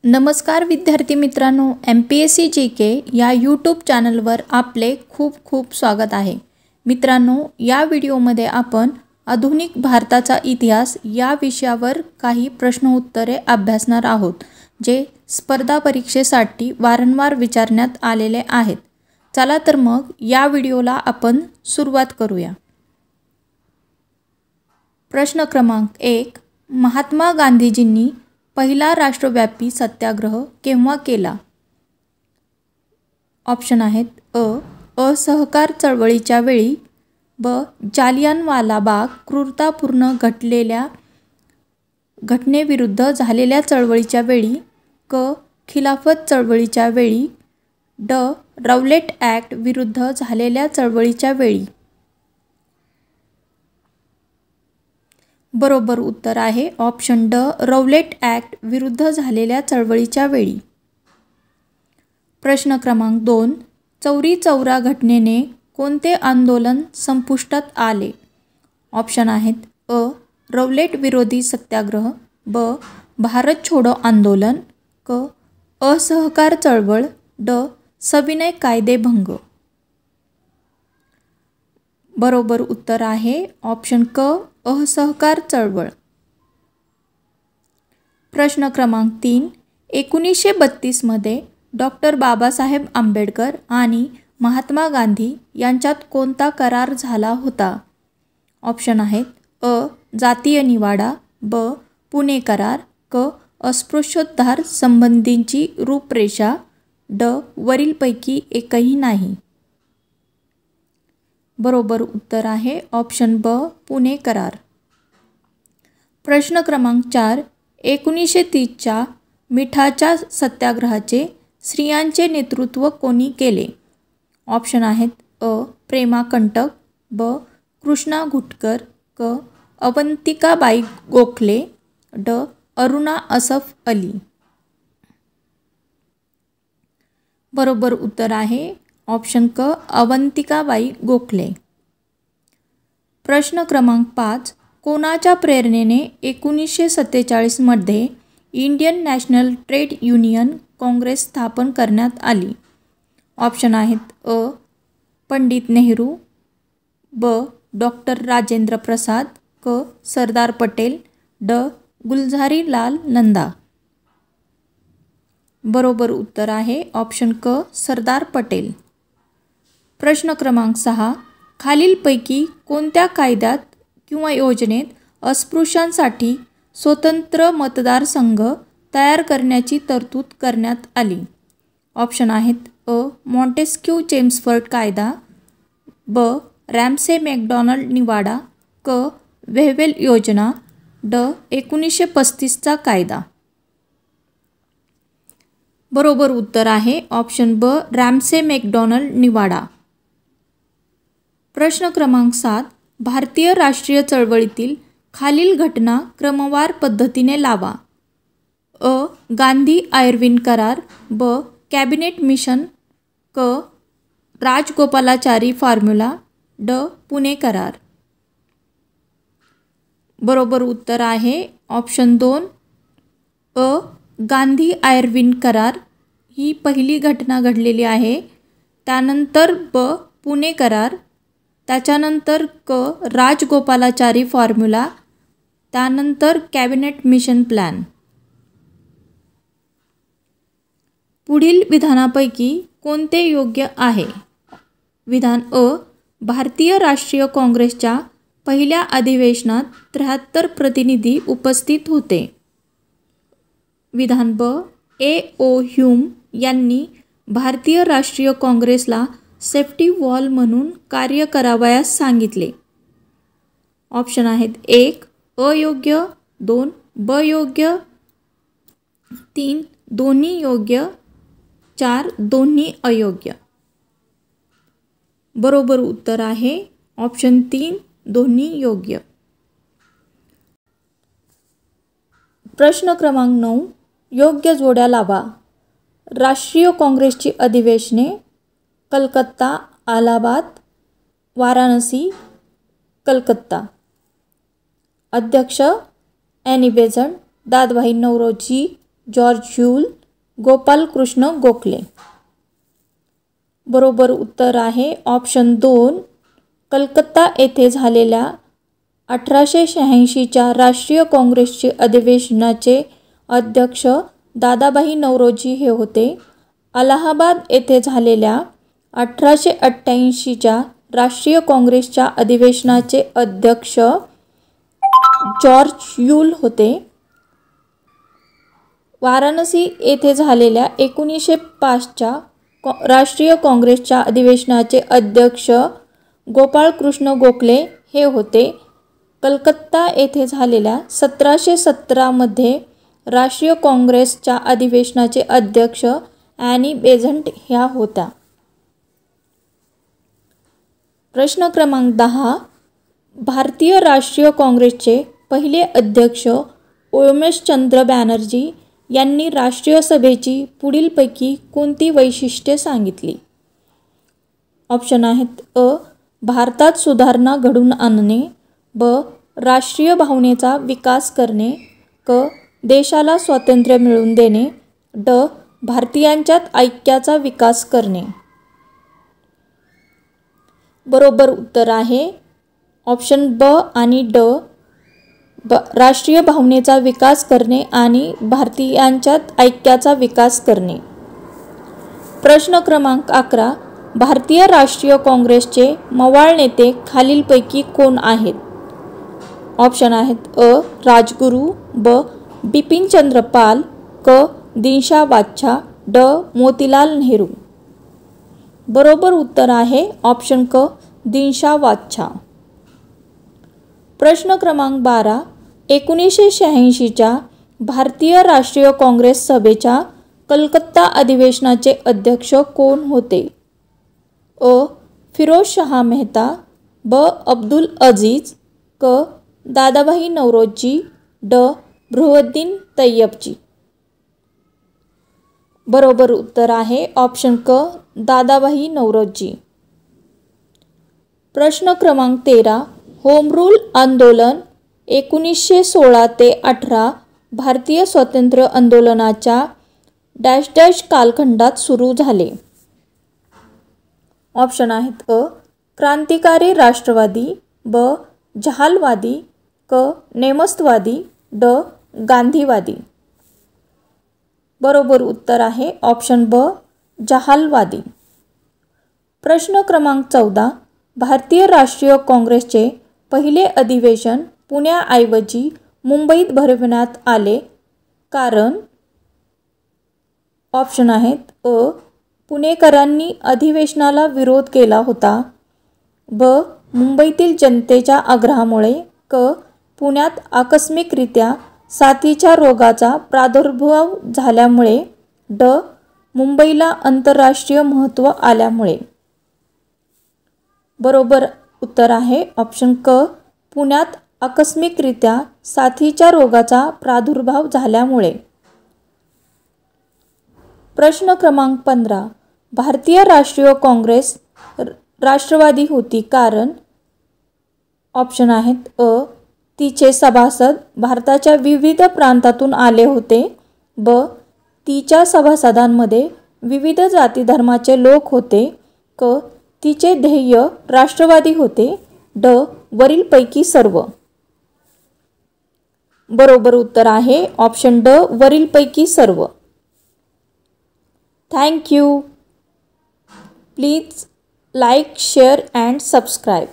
नमस्कार विद्यार्थी मित्रांनो, MPSC GK या यूट्यूब चॅनलवर आपले खूप खूप स्वागत आहे। मित्रांनो, या व्हिडिओमध्ये आपण आधुनिक भारताचा इतिहास या विषयावर काही प्रश्न उत्तरे अभ्यासणार आहोत, जे स्पर्धा परीक्षेसाठी वारंवार विचारण्यात आलेले आहेत। चला तर मग या व्हिडिओला आपण सुरुवात करूया। प्रश्न क्रमांक 1, महात्मा गांधीजींनी पहिला राष्ट्रव्यापी सत्याग्रह केव्हा केला? ऑप्शन आहेत असहकार चळवळीच्या वेळी, ब जालियनवाला बाग क्रूरतापूर्ण घडलेल्या घटनेविरुद्ध झालेल्या चळवळीच्या वेळी, क खिलाफत चळवळीच्या वेळी, ड राऊलेट ॲक्ट विरुद्ध झालेल्या चळवळीच्या वेळी। बरोबर उत्तर आहे ऑप्शन ड राऊलेट ॲक्ट विरुद्ध झालेल्या चळवळीच्या वेळी। प्रश्न क्रमांक 2, चौरी चौरा घटनेने कोणते आंदोलन संपुष्टात आले? ऑप्शन आहेत राऊलेट विरोधी सत्याग्रह, ब भारत छोडो आंदोलन, क असहकार चळवळ, ड सविनय कायदेभंग। बरोबर उत्तर आहे ऑप्शन क असहकार चळवळ। प्रश्न क्रमांक 3, 1932 मध्ये डॉक्टर बाबासाहेब आंबेडकर आणि महात्मा गांधी यांच्यात कोणता करार झाला होता? ऑप्शन आहेत जातीय निवाडा, ब पुणे करार, क अस्पृश्योद्धार संबंधीची रूपरेषा, ड वरीलपैकी एकही नाही। बरोबर उत्तर आहे ऑप्शन ब पुणे करार। प्रश्न क्रमांक 4, 1930च्या मिठाच्या सत्याग्रहाचे स्त्रियांचे नेतृत्व कोणी केले? ऑप्शन आहेत प्रेमा कंटक, ब कृष्णा घुटकर, क अवंतिकाबाई गोखले, ड अरुणा असफ अली। बरोबर उत्तर आहे ऑप्शन क अवंतिकाबाई गोखले। प्रश्न क्रमांक 5, कोणाच्या प्रेरणेने 1947 मध्ये Indian national trade union Congress स्थापन करण्यात आली? ऑप्शन आहेत पंडित नेहरू, ब डॉक्टर राजेंद्र प्रसाद, क सरदार पटेल, ड गुलझारीलाल नंदा। बरोबर उत्तर आहे ऑप्शन क सरदार पटेल। प्रश्न क्रमांक 6, खालीलपैकी कोणत्या कायद्यात किंवा योजनेत अस्पृश्यांसाठी स्वतंत्र मतदारसंघ तयार करण्याची तरतूद करण्यात आली? ऑप्शन आहेत मॉन्टेस्क्यू चेम्सफोर्ड कायदा, ब रॅमसे मॅकडोनाल्ड निवाडा, क वेव्हेल योजना, ड 1935चा कायदा। बरोबर उत्तर आहे ऑप्शन ब रॅमसे मॅकडोनाल्ड निवाडा। प्रश्न क्रमांक 7, भारतीय राष्ट्रीय चळवळीतील खालील घटना क्रमवार पद्धतीने लावा। गांधी आयर्विन करार, ब कॅबिनेट मिशन, क राजगोपालाचारी फॉर्म्युला, ड पुणे करार। बरोबर उत्तर आहे ऑप्शन 2 गांधी आयर्विन करार ही पहिली घटना घडलेली आहे। त्यानंतर ब पुणे करार, त्याच्यानंतर क राजगोपालाचारी फॉर्म्युला, त्यानंतर कॅबिनेट मिशन प्लॅन। पुढील विधानापैकी कोणते योग्य आहे? विधान भारतीय राष्ट्रीय काँग्रेसच्या पहिल्या अधिवेशनात 73 प्रतिनिधी उपस्थित होते। विधान ब A.O. ह्यूम यांनी भारतीय राष्ट्रीय काँग्रेसला सेफ्टी वॉल म्हणून कार्य करावयास सांगितले। ऑप्शन आहेत 1 अयोग्य, 2 ब योग्य, 3 दोन्ही योग्य, 4 दोन्ही अयोग्य। बरोबर उत्तर आहे ऑप्शन 3 दोन्ही योग्य। प्रश्न क्रमांक 9, योग्य जोड्या लावा। राष्ट्रीय काँग्रेसची अधिवेशने कलकत्ता, अलाहाबाद, वाराणसी, कलकत्ता। अध्यक्ष Annie Besant, Dadabhai Naoroji, George Yule, Gopal Krishna Gokhale. बरोबर उत्तर आहे ऑप्शन 2, कलकत्ता येथे झालेल्या 1886च्या राष्ट्रीय काँग्रेसचे अधिवेशनाचे अध्यक्ष दादाभाई नौरोजी हे होते। अलाहाबाद येथे झालेल्या 1888च्या राष्ट्रीय काँग्रेसच्या अधिवेशनाचे अध्यक्ष जॉर्ज ह्यूल होते। वाराणसी येथे झालेल्या 1905च्या राष्ट्रीय काँग्रेसच्या अधिवेशनाचे अध्यक्ष गोपाळकृष्ण गोखले हे होते। कलकत्ता येथे झालेल्या 1717मध्ये राष्ट्रीय काँग्रेसच्या अधिवेशनाचे अध्यक्ष ॲनी बेझंट ह्या होत्या। प्रश्न क्रमांक 10, भारतीय राष्ट्रीय काँग्रेसचे पहिले अध्यक्ष ओमेशचंद्र बॅनर्जी यांनी राष्ट्रीय सभेची पुढीलपैकी कोणती वैशिष्ट्ये सांगितली? ऑप्शन आहेत अ, भारतात सुधारणा घडवून आणणे, ब, राष्ट्रीय भावनेचा विकास करणे, क, देशाला स्वातंत्र्य मिळवून देणे, ड, भारतीयांच्यात ऐक्याचा विकास करणे। बरोबर उत्तर आहे ऑप्शन ब आणि ड, राष्ट्रीय भावनेचा विकास करणे आणि भारतीयांच्यात ऐक्याचा विकास करणे। प्रश्न क्रमांक 11, भारतीय राष्ट्रीय काँग्रेसचे मवाळ नेते खालीलपैकी कोण आहेत? ऑप्शन आहेत अ, राजगुरू, ब, बिपिनचंद्र पाल, क, दिनशा बादशाह, ड, मोतीलाल नेहरू। बरोबर उत्तर आहे ऑप्शन क, दिनशा बादशाह। प्रश्न क्रमांक 12, 1986च्या भारतीय राष्ट्रीय काँग्रेस सभेच्या कलकत्ता अधिवेशनाचे अध्यक्ष कोण होते? अ, फिरोज शाह मेहता, ब, अब्दुल अजीज, क, दादाभाई नौरोजी, ड, बृहद्दीन तय्यबजी। बरोबर उत्तर आहे ऑप्शन क, दादाभाई नौरोजी। प्रश्न क्रमांक 13, होम रूल आंदोलन 1916 ते 18 भारतीय स्वातंत्र्य आंदोलनाच्या डॅश डॅश कालखंडात सुरू झाले। ऑप्शन आहेत अ, क्रांतिकारी राष्ट्रवादी, ब, जहालवादी, क, नेमस्तवादी, ड, गांधीवादी। बरोबर उत्तर आहे ऑप्शन ब, जहालवादी। प्रश्न क्रमांक 14, भारतीय राष्ट्रीय काँग्रेसचे पहिले अधिवेशन पुण्याऐवजी मुंबईत भरवण्यात आले कारण? ऑप्शन आहेत अ, पुणेकरांनी अधिवेशनाला विरोध केला होता, ब, मुंबईतील जनतेच्या आग्रहामुळे, क, पुण्यात आकस्मिकरित्या साथीच्या रोगाचा प्रादुर्भाव झाल्यामुळे, ड, मुंबईला आंतरराष्ट्रीय महत्त्व आल्यामुळे। बरोबर उत्तर आहे ऑप्शन क, पुण्यात आकस्मिकरित्या साथीच्या रोगाचा प्रादुर्भाव झाल्यामुळे। प्रश्न क्रमांक 15, भारतीय राष्ट्रीय काँग्रेस राष्ट्रवादी होती कारण? ऑप्शन आहेत अ, तिचे सभासद भारताच्या विविध प्रांतातून आले होते, ब, तिच्या सभासदांमध्ये विविध जाती धर्माचे लोक होते, क, तिचे ध्येय राष्ट्रवादी होते, ड, वरीलपैकी सर्व। बरोबर उत्तर आहे ऑप्शन ड, वरीलपैकी सर्व। Thank you. Please like, share and subscribe.